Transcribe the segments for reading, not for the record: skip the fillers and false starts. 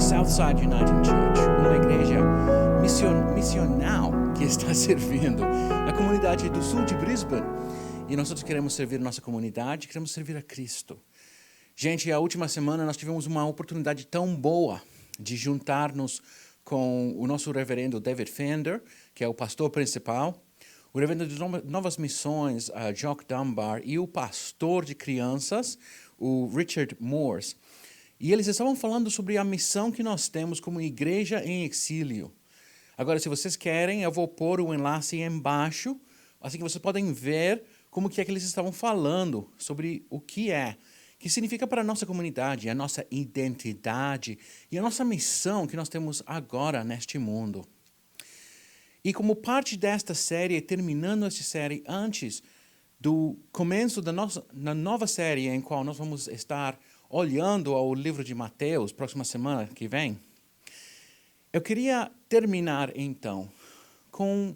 Southside United Church, uma igreja missional que está servindo a comunidade do sul de Brisbane. E nós todos queremos servir a nossa comunidade, queremos servir a Cristo. Gente, a última semana nós tivemos uma oportunidade tão boa de juntar-nos com o nosso reverendo David Fender, que é o pastor principal, o reverendo de Novas Missões, Jock Dunbar, e o pastor de crianças, o Richard Morse. E eles estavam falando sobre a missão que nós temos como igreja em exílio. Agora, se vocês querem, eu vou pôr o enlace embaixo, assim que vocês podem ver como que é que eles estavam falando sobre o que significa para a nossa comunidade, a nossa identidade e a nossa missão que nós temos agora neste mundo. E como parte desta série, terminando esta série antes do começo da nova série em qual nós vamos estar olhando ao livro de Mateus, próxima semana que vem, eu queria terminar então com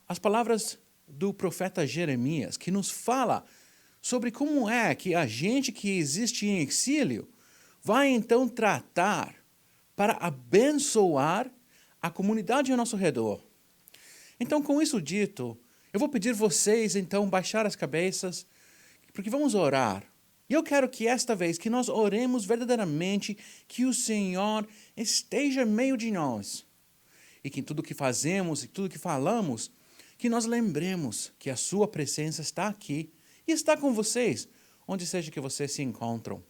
as palavras do profeta Jeremias, que nos fala sobre como é que a gente que existe em exílio vai então tratar para abençoar a comunidade ao nosso redor. Então, com isso dito, eu vou pedir vocês então baixar as cabeças, porque vamos orar. E eu quero que esta vez que nós oremos verdadeiramente, que o Senhor esteja no meio de nós. E que em tudo que fazemos e tudo que falamos, que nós lembremos que a sua presença está aqui e está com vocês, onde seja que vocês se encontram.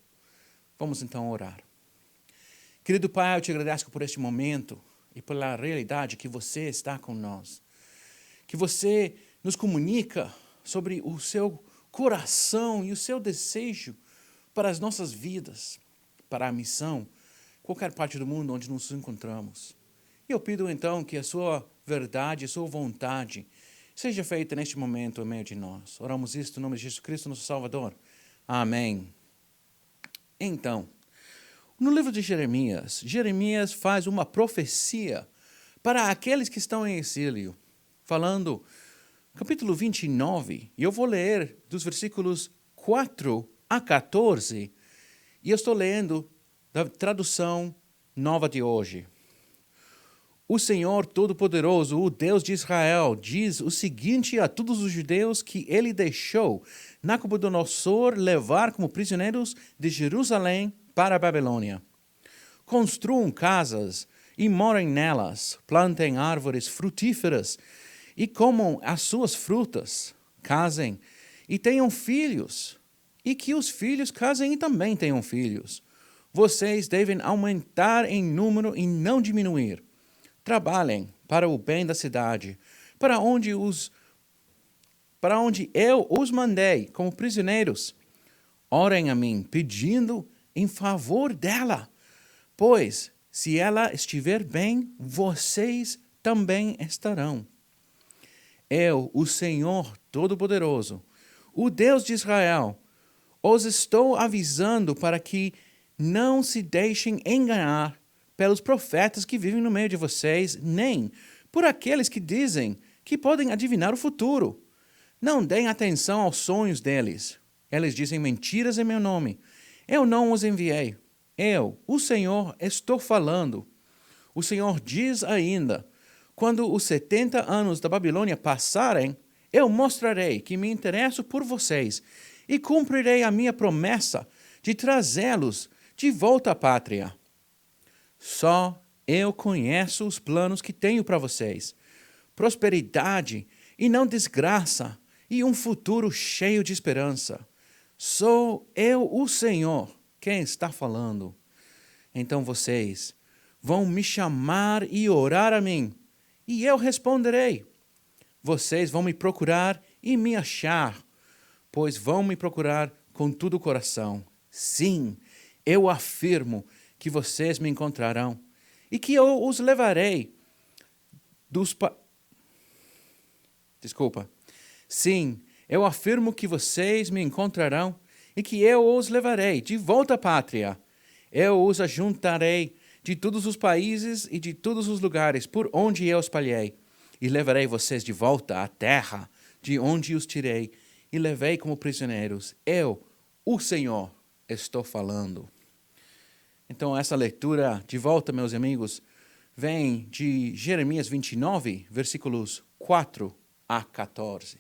Vamos então orar. Querido Pai, eu te agradeço por este momento e pela realidade que você está com nós. Que você nos comunica sobre o seu coração e o seu desejo para as nossas vidas, para a missão, qualquer parte do mundo onde nos encontramos. E eu pido então que a sua verdade, a sua vontade seja feita neste momento em meio de nós. Oramos isto em nome de Jesus Cristo, nosso Salvador. Amém. Então, no livro de Jeremias, Jeremias faz uma profecia para aqueles que estão em exílio, falando, capítulo 29, e eu vou ler dos versículos 4 a 14, e eu estou lendo da tradução nova de hoje. O Senhor Todo-Poderoso, o Deus de Israel, diz o seguinte a todos os judeus que ele deixou Nabucodonosor levar como prisioneiros de Jerusalém para a Babilônia. Construam casas e morem nelas, plantem árvores frutíferas e comam as suas frutas, casem e tenham filhos, e que os filhos casem e também tenham filhos. Vocês devem aumentar em número e não diminuir. Trabalhem para o bem da cidade, para onde eu os mandei como prisioneiros. Orem a mim, pedindo em favor dela, pois se ela estiver bem, vocês também estarão. Eu, o Senhor Todo-Poderoso, o Deus de Israel, os estou avisando para que não se deixem enganar pelos profetas que vivem no meio de vocês, nem por aqueles que dizem que podem adivinhar o futuro. Não deem atenção aos sonhos deles. Eles dizem mentiras em meu nome. Eu não os enviei. Eu, o Senhor, estou falando. O Senhor diz ainda, quando os 70 anos da Babilônia passarem, eu mostrarei que me interesso por vocês e cumprirei a minha promessa de trazê-los de volta à pátria. Só eu conheço os planos que tenho para vocês. Prosperidade e não desgraça, e um futuro cheio de esperança. Sou eu, o Senhor, quem está falando. Então vocês vão me chamar e orar a mim, e eu responderei. Vocês vão me procurar e me achar, pois vão me procurar com todo o coração. Sim, eu afirmo que vocês me encontrarão, e que eu os levarei Sim, eu afirmo que vocês me encontrarão, e que eu os levarei de volta à pátria. Eu os ajuntarei de todos os países e de todos os lugares por onde eu espalhei, e levarei vocês de volta à terra de onde os tirei, e levei como prisioneiros. Eu, o Senhor, estou falando. Então, essa leitura, de volta, meus amigos, vem de Jeremias 29, versículos 4 a 14.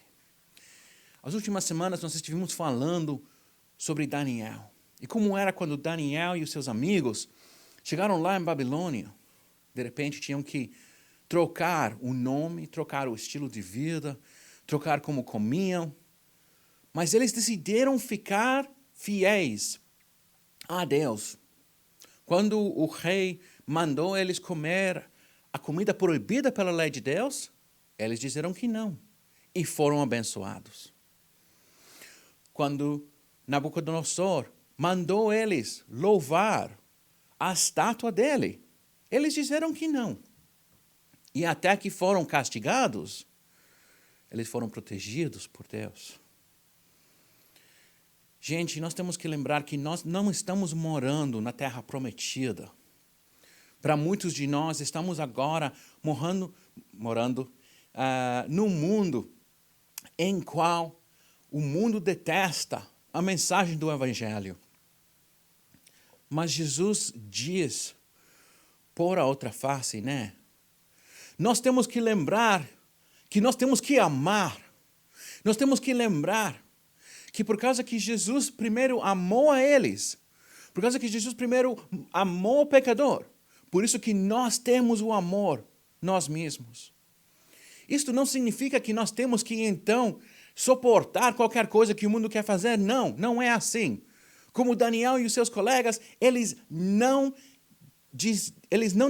As últimas semanas nós estivemos falando sobre Daniel. E como era quando Daniel e os seus amigos chegaram lá em Babilônia. De repente tinham que trocar o nome, trocar o estilo de vida, trocar como comiam. Mas eles decidiram ficar fiéis a Deus. Quando o rei mandou eles comer a comida proibida pela lei de Deus, eles disseram que não e foram abençoados. Quando Nabucodonosor mandou eles louvar a estátua dele, eles disseram que não. E até que foram castigados, eles foram protegidos por Deus. Gente, nós temos que lembrar que nós não estamos morando na terra prometida. Para muitos de nós, estamos agora morando num mundo em qual o mundo detesta a mensagem do Evangelho. Mas Jesus diz, por a outra face, né? Nós temos que lembrar que nós temos que amar. Nós temos que lembrar que por causa que Jesus primeiro amou a eles, por causa que Jesus primeiro amou o pecador, por isso que nós temos o amor nós mesmos. Isto não significa que nós temos que, então, suportar qualquer coisa que o mundo quer fazer. Não, não é assim. Como Daniel e os seus colegas, eles não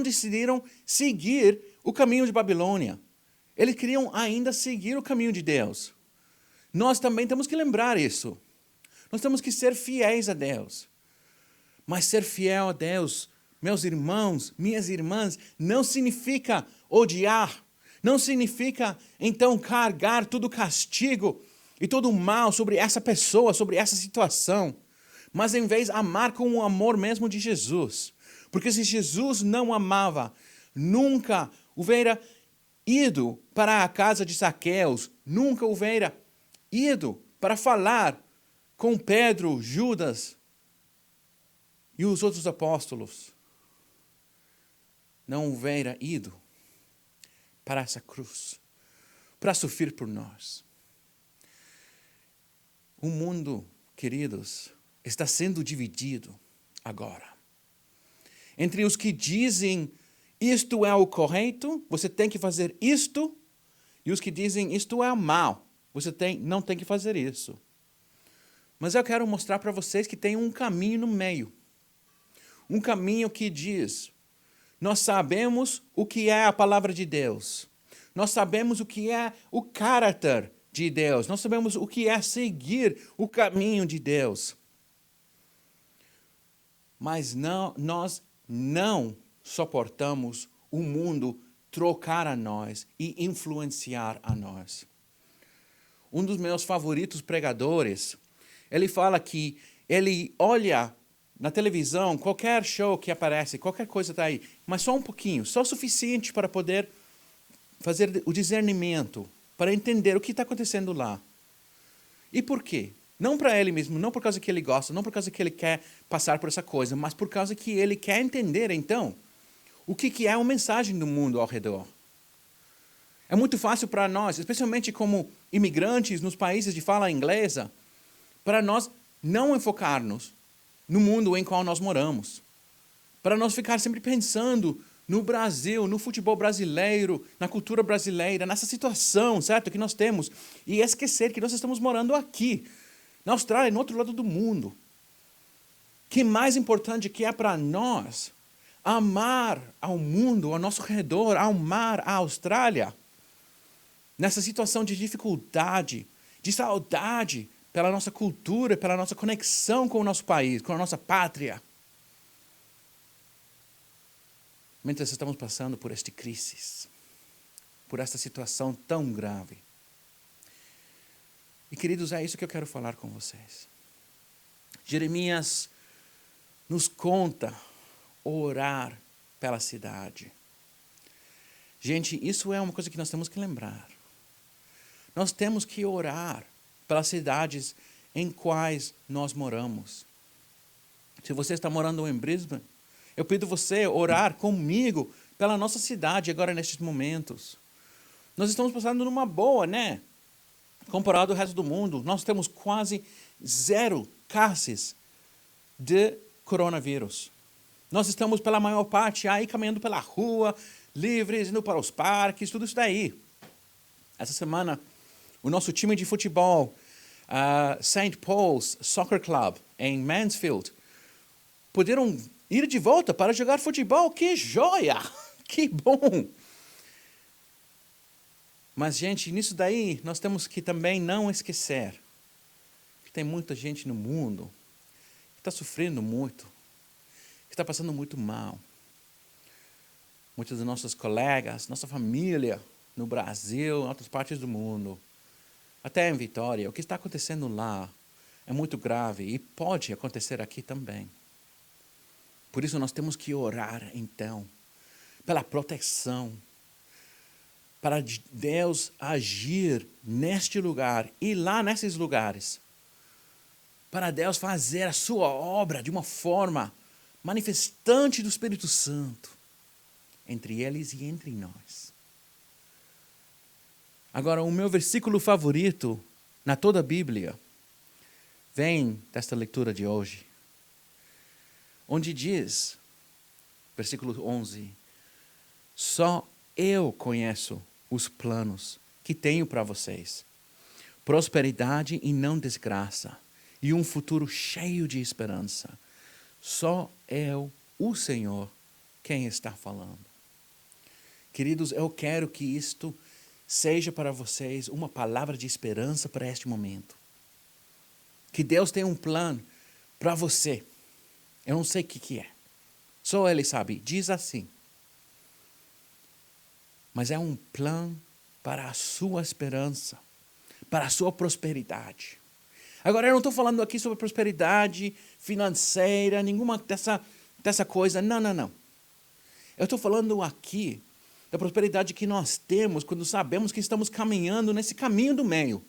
decidiram seguir o caminho de Babilônia. Eles queriam ainda seguir o caminho de Deus. Nós também temos que lembrar isso. Nós temos que ser fiéis a Deus. Mas ser fiel a Deus, meus irmãos, minhas irmãs, não significa odiar. Não significa, então, carregar todo o castigo e todo o mal sobre essa pessoa, sobre essa situação. Mas, em vez, amar com o amor mesmo de Jesus. Porque se Jesus não amava, nunca houvera ido para a casa de Zaqueus, nunca houvera ido para falar com Pedro, Judas e os outros apóstolos. Não houvera ido para essa cruz, para sofrer por nós. O mundo, queridos, está sendo dividido agora. Entre os que dizem, isto é o correto, você tem que fazer isto, e os que dizem, isto é o mal, você não tem que fazer isso. Mas eu quero mostrar para vocês que tem um caminho no meio. Um caminho que diz, nós sabemos o que é a palavra de Deus. Nós sabemos o que é o caráter de Deus. Nós sabemos o que é seguir o caminho de Deus. Mas nós não suportamos o mundo trocar a nós e influenciar a nós. Um dos meus favoritos pregadores, ele fala que ele olha na televisão, qualquer show que aparece, qualquer coisa está aí, mas só um pouquinho, só o suficiente para poder fazer o discernimento, para entender o que está acontecendo lá. E por quê? Não para ele mesmo, não por causa que ele gosta, não por causa que ele quer passar por essa coisa, mas por causa que ele quer entender, então, o que é a mensagem do mundo ao redor. É muito fácil para nós, especialmente como imigrantes nos países de fala inglesa, para nós não enfocar-nos no mundo em qual nós moramos. Para nós ficar sempre pensando no Brasil, no futebol brasileiro, na cultura brasileira, nessa situação, certo, que nós temos. E esquecer que nós estamos morando aqui, na Austrália, no outro lado do mundo. Que mais importante que é para nós amar ao mundo, ao nosso redor, amar a Austrália, nessa situação de dificuldade, de saudade pela nossa cultura, pela nossa conexão com o nosso país, com a nossa pátria. Mientras estamos passando por esta crise, por esta situação tão grave. E, queridos, é isso que eu quero falar com vocês. Jeremias nos conta orar pela cidade. Gente, isso é uma coisa que nós temos que lembrar. Nós temos que orar pelas cidades em quais nós moramos. Se você está morando em Brisbane, Eu pido você orar comigo pela nossa cidade agora nestes momentos. Nós estamos passando numa boa, né? Comparado ao resto do mundo, nós temos quase 0 casos de coronavírus. Nós estamos, pela maior parte, aí caminhando pela rua, livres, indo para os parques, tudo isso daí. Essa semana, o nosso time de futebol, St. Paul's Soccer Club, em Mansfield, puderam ir de volta para jogar futebol. Que joia! Que bom! Mas, gente, nisso daí, nós temos que também não esquecer que tem muita gente no mundo que está sofrendo muito, que está passando muito mal. Muitos dos nossos colegas, nossa família no Brasil, em outras partes do mundo, até em Vitória, o que está acontecendo lá é muito grave e pode acontecer aqui também. Por isso nós temos que orar, então, pela proteção, para Deus agir neste lugar e lá nesses lugares, para Deus fazer a sua obra de uma forma manifestante do Espírito Santo entre eles e entre nós. Agora, o meu versículo favorito na toda a Bíblia vem desta leitura de hoje, onde diz, versículo 11, só eu conheço os planos que tenho para vocês, prosperidade e não desgraça, e um futuro cheio de esperança. Só eu, o Senhor, quem está falando. Queridos, eu quero que isto seja para vocês uma palavra de esperança para este momento. Que Deus tem um plano para você. Eu não sei o que é. Só Ele sabe. Diz assim. Mas é um plano para a sua esperança, para a sua prosperidade. Agora, eu não estou falando aqui sobre prosperidade financeira, nenhuma dessa coisa. Não. Eu estou falando aqui da prosperidade que nós temos quando sabemos que estamos caminhando nesse caminho do meio.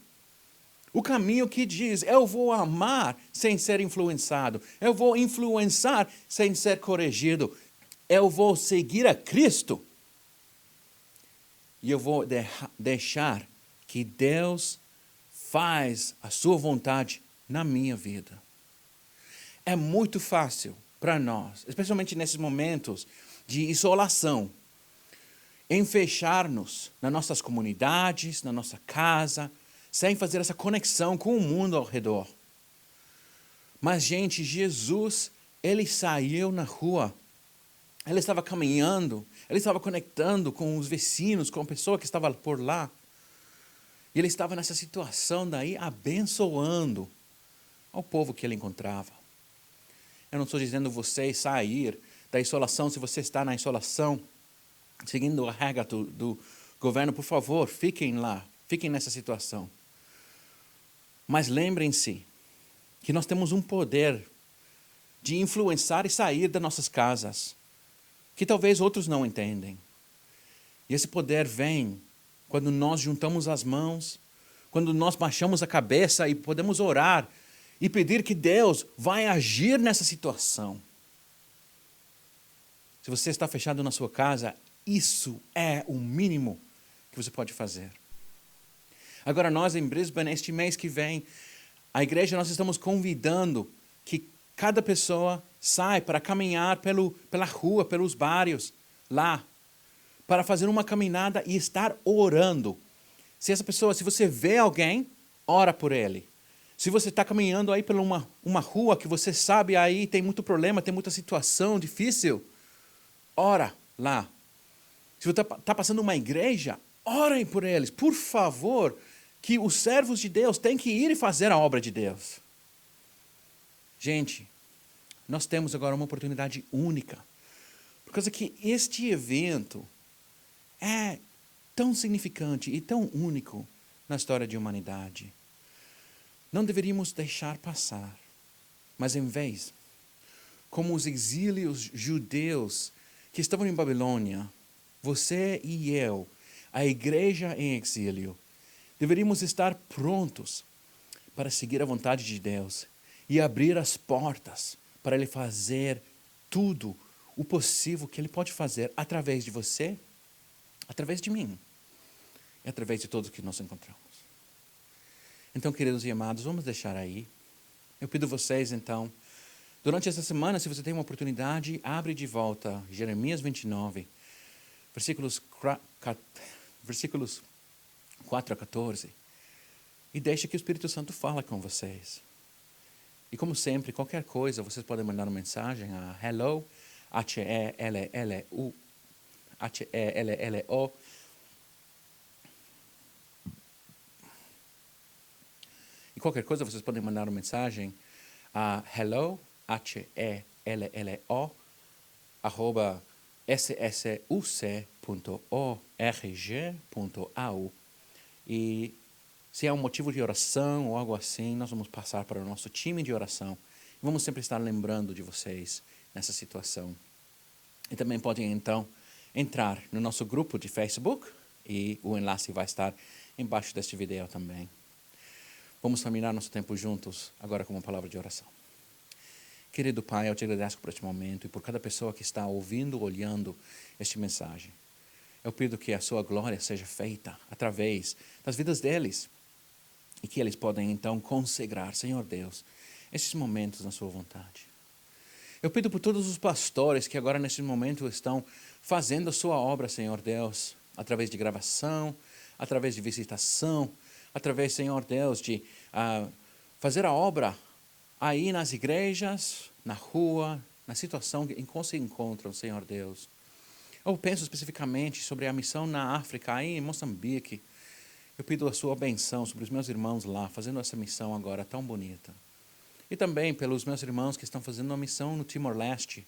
O caminho que diz, eu vou amar sem ser influenciado. Eu vou influenciar sem ser corrigido. Eu vou seguir a Cristo. E eu vou deixar que Deus faz a sua vontade na minha vida. É muito fácil para nós, especialmente nesses momentos de isolação, em fechar-nos nas nossas comunidades, na nossa casa, sem fazer essa conexão com o mundo ao redor. Mas, gente, Jesus, Ele saiu na rua. Ele estava caminhando, Ele estava conectando com os vizinhos, com a pessoa que estava por lá. E Ele estava nessa situação daí, abençoando ao povo que Ele encontrava. Eu não estou dizendo você sair da isolação, se você está na isolação, seguindo a regra do governo, por favor, fiquem lá, fiquem nessa situação. Mas lembrem-se que nós temos um poder de influenciar e sair das nossas casas, que talvez outros não entendem. E esse poder vem quando nós juntamos as mãos, quando nós baixamos a cabeça e podemos orar e pedir que Deus vai agir nessa situação. Se você está fechado na sua casa, isso é o mínimo que você pode fazer. Agora nós em Brisbane, este mês que vem, a igreja nós estamos convidando que cada pessoa sai para caminhar pela rua, pelos bairros, lá, para fazer uma caminhada e estar orando. Se você vê alguém, ora por ele. Se você está caminhando aí por uma rua que você sabe aí tem muito problema, tem muita situação difícil, ora lá. Se você está passando uma igreja, orem por eles, por favor, que os servos de Deus têm que ir e fazer a obra de Deus. Gente, nós temos agora uma oportunidade única, por causa que este evento é tão significante e tão único na história da humanidade. Não deveríamos deixar passar, mas em vez, como os exílios judeus que estavam em Babilônia, você e eu, a igreja em exílio, deveríamos estar prontos para seguir a vontade de Deus e abrir as portas para Ele fazer tudo o possível que Ele pode fazer através de você, através de mim e através de todos que nós encontramos. Então, queridos e amados, vamos deixar aí. Eu pido vocês, então, durante essa semana, se você tem uma oportunidade, abre de volta Jeremias 29, versículos 4 a 14, e deixe que o Espírito Santo fale com vocês. E como sempre, qualquer coisa, vocês podem mandar uma mensagem a hello, H-E-L-L-O, e qualquer coisa, vocês podem mandar uma mensagem a hello, H-E-L-L-O, arroba ssuc.org.au. E se é um motivo de oração ou algo assim, nós vamos passar para o nosso time de oração. E vamos sempre estar lembrando de vocês nessa situação. E também podem, então, entrar no nosso grupo de Facebook, e o enlace vai estar embaixo deste vídeo também. Vamos terminar nosso tempo juntos, agora com uma palavra de oração. Querido Pai, eu te agradeço por este momento e por cada pessoa que está ouvindo, olhando esta mensagem. Eu pido que a sua glória seja feita através das vidas deles e que eles podem, então, consagrar, Senhor Deus, esses momentos na sua vontade. Eu pido por todos os pastores que agora, nesse momento, estão fazendo a sua obra, Senhor Deus, através de gravação, através de visitação, através, Senhor Deus, de fazer a obra aí nas igrejas, na rua, na situação em que se encontram, Senhor Deus. Eu penso especificamente sobre a missão na África, aí em Moçambique. Eu pido a sua benção sobre os meus irmãos lá, fazendo essa missão agora tão bonita. E também pelos meus irmãos que estão fazendo uma missão no Timor-Leste.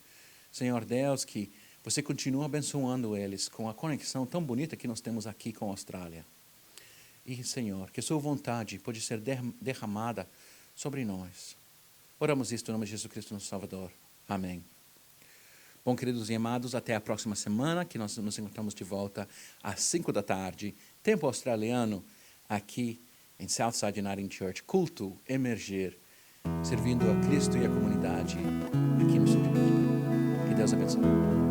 Senhor Deus, que você continua abençoando eles com a conexão tão bonita que nós temos aqui com a Austrália. E, Senhor, que a sua vontade pode ser derramada sobre nós. Oramos isto em nome de Jesus Cristo, nosso Salvador. Amém. Bom, queridos e amados, até a próxima semana, que nós nos encontramos de volta às 5 da tarde, tempo australiano, aqui em Southside Uniting Church, culto, emergir, servindo a Cristo e a comunidade aqui no sul de Brisbane. Que Deus abençoe.